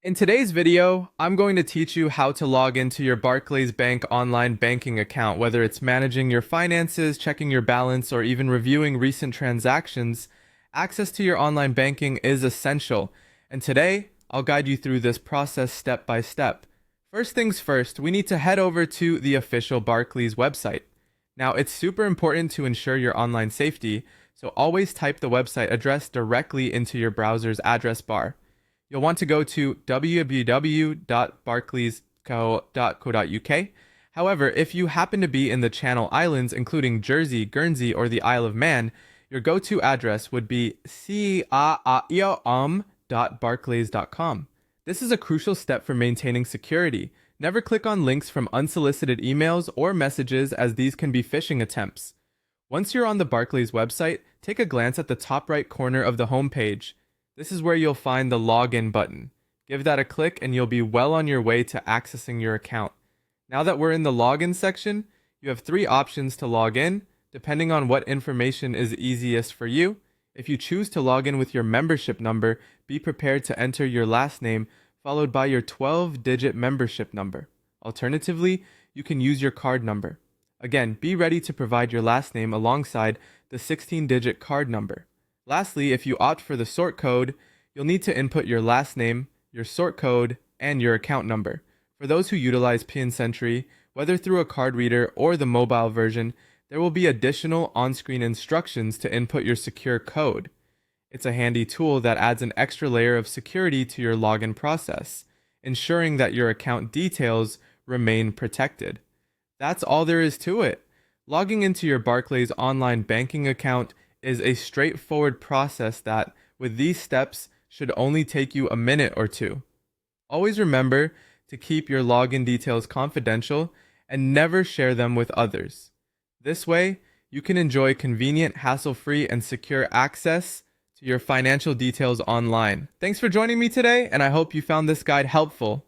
In today's video, I'm going to teach you how to log into your Barclays Bank online banking account, whether it's managing your finances, checking your balance, or even reviewing recent transactions. Access to your online banking is essential, and today, I'll guide you through this process step by step. First things first, we need to head over to the official Barclays website. Now, it's super important to ensure your online safety, so always type the website address directly into your browser's address bar. You'll want to go to www.barclays.co.uk. However, if you happen to be in the Channel Islands, including Jersey, Guernsey, or the Isle of Man, your go-to address would be caam.barclays.com. This is a crucial step for maintaining security. Never click on links from unsolicited emails or messages, as these can be phishing attempts. Once you're on the Barclays website, take a glance at the top right corner of the homepage. This is where you'll find the login button. Give that a click and you'll be well on your way to accessing your account. Now that we're in the login section, you have three options to log in, depending on what information is easiest for you. If you choose to log in with your membership number, be prepared to enter your last name followed by your 12-digit membership number. Alternatively, you can use your card number. Again, be ready to provide your last name alongside the 16-digit card number. Lastly, if you opt for the sort code, you'll need to input your last name, your sort code, and your account number. For those who utilize PIN Sentry, whether through a card reader or the mobile version, there will be additional on-screen instructions to input your secure code. It's a handy tool that adds an extra layer of security to your login process, ensuring that your account details remain protected. That's all there is to it. Logging into your Barclays online banking account is a straightforward process that, with these steps, should only take you a minute or two. Always remember to keep your login details confidential and never share them with others. This way, you can enjoy convenient, hassle-free, and secure access to your financial details online. Thanks for joining me today, and I hope you found this guide helpful.